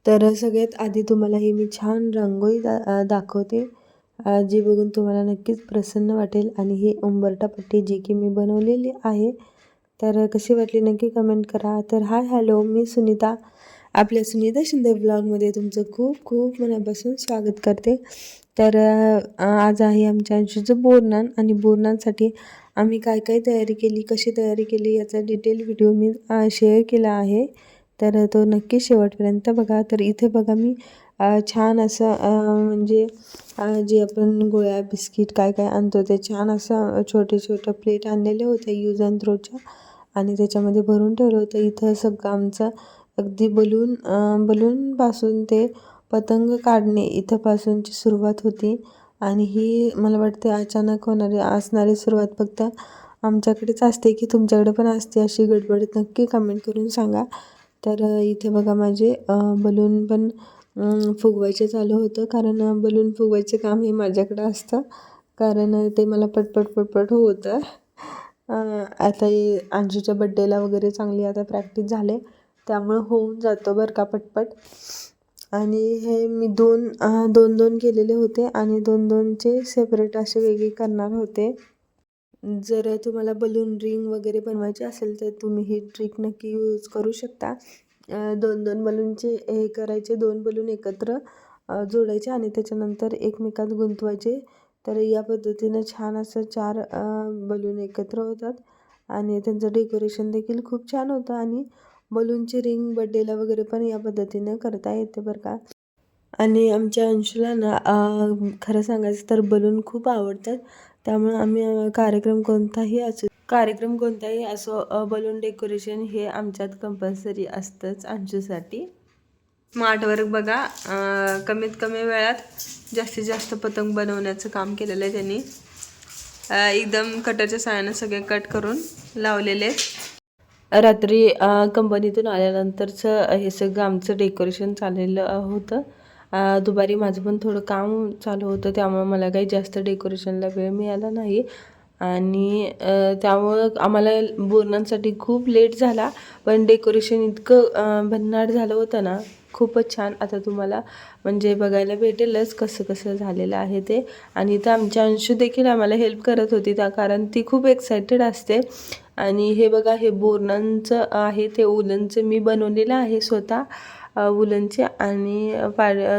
तर सगळ्यात आधी तुम्हाला ही मी छान रांगोळी दाखवते, जी बघून तुम्हाला नक्कीच प्रसन्न वाटेल. आणि ही उंबरठा पट्टी जी की मी बनवलेली आहे, तर कशी वाटली नक्की कमेंट करा. तर हाय हॅलो, मी सुनीता, आपल्या सुनीता शिंदे ब्लॉगमध्ये तुमचं खूप खूप मनापासून स्वागत करते. तर आज आहे आमच्या अंशूचं बोरनान, आणि बोरनांसाठी आम्ही काय काय तयारी केली, कशी तयारी केली याचा डिटेल व्हिडिओ मी शेअर केला आहे. तर तो नक्की शेवटपर्यंत बघा. तर इथे बघा मी छान असं म्हणजे जे आपण गोळ्या बिस्किट काय काय आणतो ते छान असं छोटे छोटे प्लेट आणलेले होते यूज अँड थ्रोच्या, आणि त्याच्यामध्ये भरून ठेवलं होतं. इथं सगळं आमचं अगदी बलूनपासून ते पतंग काढणे इथंपासूनची सुरुवात होती. आणि ही मला वाटते अचानक असणारी सुरुवात फक्त आमच्याकडेच असते की तुमच्याकडे पण असते, अशी गडबडीत नक्की कमेंट करून सांगा. तर इथे बघा माझे बलून पण फुगवायचे चालू होतं, कारण बलून फुगवायचे काम हे माझ्याकडं असतं, कारण ते मला पटपट होतं. आता अंशूच्या बड्डेला वगैरे चांगली आता प्रॅक्टिस झाले, त्यामुळं होऊन जातो बरं का पटपट. आणि हे मी दोन केलेले होते, आणि दोनचे सेपरेट असे वेगळे करणार होते. जर तुम्हाला बलून रिंग वगैरे बनवायची असेल तर तुम्ही ही ट्रिक नक्की यूज करू शकता. दोन बलूनचे हे करायचे, 2 बलून एकत्र जोडायचे आणि त्याच्यानंतर एकमेकात गुंतवायचे. तर या पद्धतीनं छान असं 4 बलून एकत्र होतात, आणि त्यांचं डेकोरेशन देखील खूप छान होतं. आणि बलूनची रिंग बड्डेला वगैरे पण या पद्धतीनं करता येते बरं का. आणि आमच्या अंशूला ना खरं सांगायचं तर बलून खूप आवडतात, त्यामुळे आम्ही कार्यक्रम कोणताही असो बलून डेकोरेशन हे आमच्यात कंपल्सरी असतंच अंशूसाठी. स्मार्ट वर्क बघा, कमीत कमी वेळात जास्तीत जास्त पतंग बनवण्याचं काम केलेलं आहे त्यांनी. एकदम कटरच्या साहाय्यानं सगळे कट करून लावलेले. रात्री कंपनीतून आल्यानंतरचं हे सगळं आमचं डेकोरेशन चाललेलं होतं. दुपारी माझं पण थोडं काम चालू होतं, त्यामुळं मला काही जास्त डेकोरेशनला वेळ मिळाला नाही. आणि त्यामुळं आम्हाला बोरनांसाठी खूप लेट झाला, पण डेकोरेशन इतकं भन्नाट झालं होतं ना, खूपच छान. आता तुम्हाला म्हणजे बघायला भेटेलच कसं कसं झालेलं आहे ते. आणि इथं आमच्या अंशू देखील आम्हाला हेल्प करत होती, कारण ती खूप एक्सायटेड असते. आणि हे बघा, हे बोरनांचं आहे ते उलनचं मी बनवलेलं आहे स्वतः, उलनचे. आणि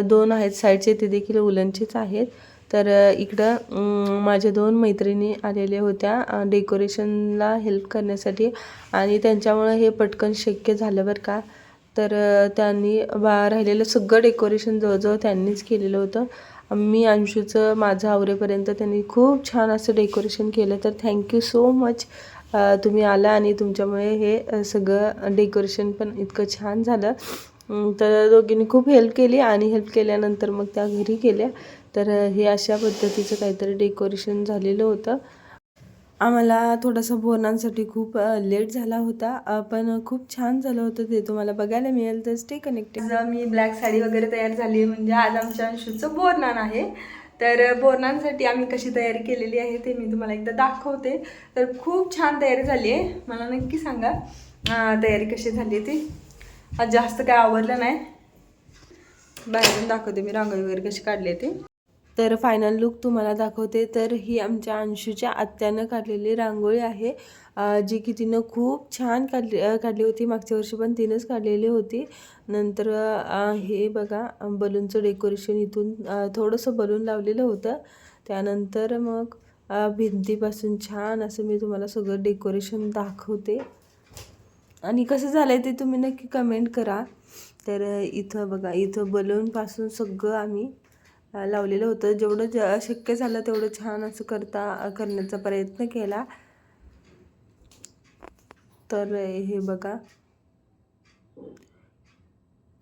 2 आहेत साईडचे, ते देखील उलनचेच आहेत. तर इकडं माझ्या 2 मैत्रिणी आलेल्या होत्या डेकोरेशनला हेल्प करण्यासाठी, आणि त्यांच्यामुळं हे पटकन शक्य झालं बरं का. तर त्यांनी राहिलेलं सगळं डेकोरेशन जवळजवळ त्यांनीच केलेलं होतं. मी अंशूचं माझं आवरेपर्यंत त्यांनी खूप छान असं डेकोरेशन केलं. तर थँक्यू सो मच, तुम्ही आला, आणि तुमच्यामुळे हे सगळं डेकोरेशन पण इतकं छान झालं. तर दोघींनी खूप हेल्प केली, आणि हेल्प केल्यानंतर मग त्या घरी गेल्या. तर हे अशा पद्धतीचं काहीतरी डेकोरेशन झालेलं होतं. आम्हाला थोडंसं बोरनांसाठी खूप लेट झाला होता, पण खूप छान झालं होतं, ते तुम्हाला बघायला मिळेल. तर स्टे कनेक्टेड. मी ब्लॅक साडी वगैरे तयार झाली, म्हणजे आज आमच्या अंशूचं बोरनान आहे. तर बोरनांसाठी आम्ही कशी तयारी केलेली आहे ते मी तुम्हाला एकदा दाखवते. तर खूप छान तयारी झाली आहे, मला नक्की सांगा तयारी कशी झाली ती. आज जास्त काय आवडलं नाही, बाहेरून दाखवते मी रांगोळी वगैरे कशी काढली ती. तर फायनल लुक तुम्हाला दाखवते. तर ही आमच्या अंशूच्या आत्यानं काढलेली रांगोळी आहे, जी की तिनं खूप छान काढली होती. मागच्या वर्षी पण तिनंच काढलेली होती. नंतर हे बघा, बलूनचं डेकोरेशन इथून थोडंसं बलून लावलेलं होतं. त्यानंतर मग भिंतीपासून छान असं मी तुम्हाला सगळं डेकोरेशन दाखवते, आणि कसं झालं आहे ते तुम्ही नक्की कमेंट करा. तर इथं बघा, इथं बलूनपासून सगळं आम्ही लावलेलं होतं. जेवढं शक्य झालं तेवढं छान असं करण्याचा प्रयत्न केला. तर हे बघा,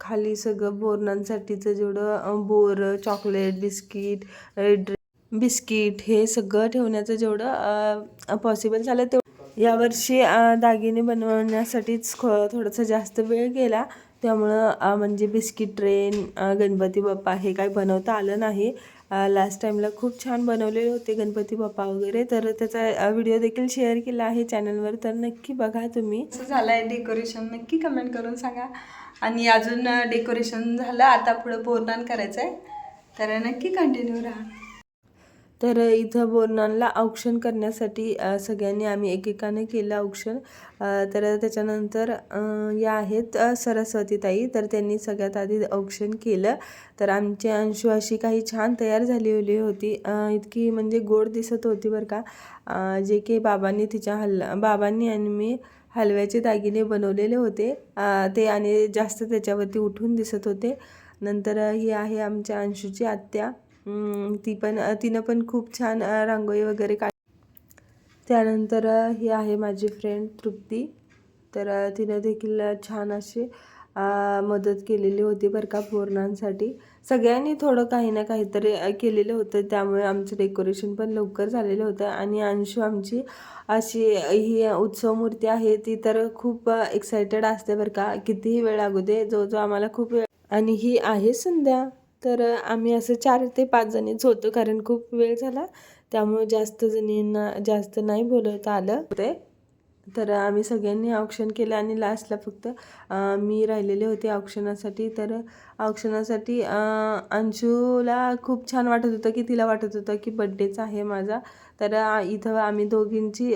खाली सगळं बोरनांसाठीचं जेवढं बोर, चॉकलेट, बिस्किट हे सगळं ठेवण्याचं जेवढं पॉसिबल झालं तेवढं. यावर्षी दागिने बनवण्यासाठीच थोडासा जास्त वेळ गेला, त्यामुळं म्हणजे बिस्किट ट्रेन, गणपती बाप्पा हे काही बनवता आलं नाही. लास्ट टाईमला खूप छान बनवलेले होते गणपती बाप्पा वगैरे, तर त्याचा व्हिडिओ देखील शेअर केला आहे चॅनलवर, तर नक्की बघा तुम्ही. कसं झालं आहे डेकोरेशन नक्की कमेंट करून सांगा. आणि अजून डेकोरेशन झालं, आता पुढं बोरनान करायचं आहे, तर नक्की कंटिन्यू राहा. तर इथं बोरनानला औक्षण करण्यासाठी सगळ्यांनी आम्ही एकेकाने केलं औक्षण. तर त्याच्यानंतर या आहेत सरस्वतीताई, तर त्यांनी सगळ्यात आधी औक्षण केलं. तर आमची अंशू अशी काही छान तयार झालेली होती, इतकी म्हणजे गोड दिसत होती बरं का. जे की बाबांनी बाबांनी आणि मी हलव्याचे दागिने बनवलेले होते, ते आणि जास्त त्याच्यावरती उठून दिसत होते. नंतर ही आहे आमच्या अंशूची आत्या. तिनं पण खूप छान रांगोळी वगैरे त्यानंतर ही आहे माझी फ्रेंड तृप्ती, तर तिनं देखील छान अशी मदत केलेली होती बरं का बोरनांसाठी. सगळ्यांनी थोडं काही ना काहीतरी केलेलं होतं, त्यामुळे आमचं डेकोरेशन पण लवकर झालेलं होतं. आणि अंशू आमची अशी ही उत्सव मूर्ती आहे, ती तर खूप एक्सायटेड असते बरं का, कितीही वेळ लागू दे, जो आम्हाला खूप वेळ. आणि ही आहे संध्या. तर आम्ही असं 4 ते 5 जणीच होतो, कारण खूप वेळ झाला, त्यामुळे जास्त जणींना जास्त नाही बोलवता आलं ते. तर आम्ही सगळ्यांनी औक्षण केलं आणि लास्टला फक्त मी राहिलेले होते औक्षणासाठी. तर औक्षणासाठी अंशूला खूप छान वाटत होतं, की तिला वाटत होतं की बड्डेच आहे माझा. तर इथं आम्ही दोघींची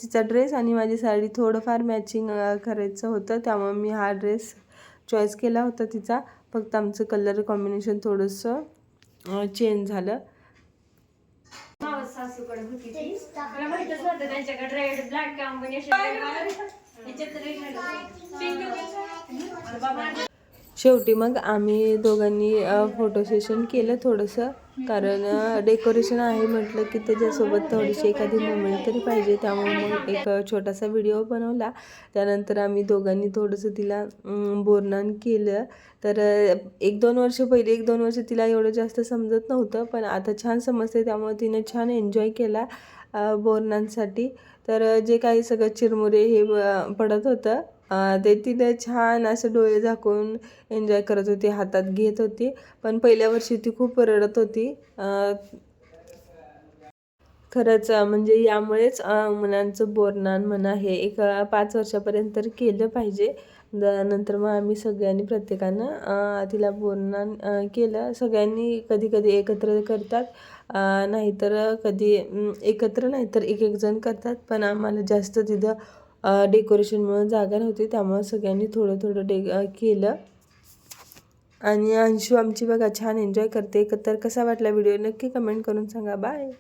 तिचा ड्रेस आणि माझी साडी थोडंफार मॅचिंग करायचं होतं, त्यामुळे मी हा ड्रेस चॉईस केला होता तिचा. फक्त आमचं कलर कॉम्बिनेशन थोडंसं चेंज झालं. सासूकडे होती ती, मला माहितच नव्हतं त्यांच्याकडे रेड ब्लॅक कॉम्बिनेशन. शेवटी मग आम्ही दोघांनी फोटो सेशन केलं थोडंसं, कारण डेकोरेशन आहे म्हटलं की त्याच्यासोबत थोडीशी एखादी मुवमेंट तरी पाहिजे, त्यामुळे मग एक छोटासा व्हिडिओ बनवला. त्यानंतर आम्ही दोघांनी थोडंसं तिला बोरनान केलं. तर 1-2 वर्ष पहिले 1-2 वर्ष तिला एवढं जास्त समजत नव्हतं, पण आता छान समजते, त्यामुळे तिने छान एन्जॉय केला बोरनांसाठी. तर जे काही सगळं चिरमुरे हे पडत होतं, ते तिने छान असं डोळे झाकून एन्जॉय करत होती, हातात घेत होती. पण पहिल्या वर्षी ती खूप रडत होती. खरंच म्हणजे यामुळेच मुलांचं बोरनान म्हणा हे एक 5 वर्षापर्यंत तर केलं पाहिजे. नंतर मग आम्ही सगळ्यांनी प्रत्येकानं तिला बोरनान केलं. सगळ्यांनी कधी कधी एकत्र करतात, नाहीतर कधी एकत्र नाहीतर एक एक जण करतात, पण आम्हाला जास्त तिथं डेकोरेशनमुळे जागा नव्हती, त्यामुळे सगळ्यांनी थोडं थोडं केलं. आणि अंशू आमची बघा छान एन्जॉय करते. तर कसा वाटला व्हिडिओ नक्की कमेंट करून सांगा. बाय.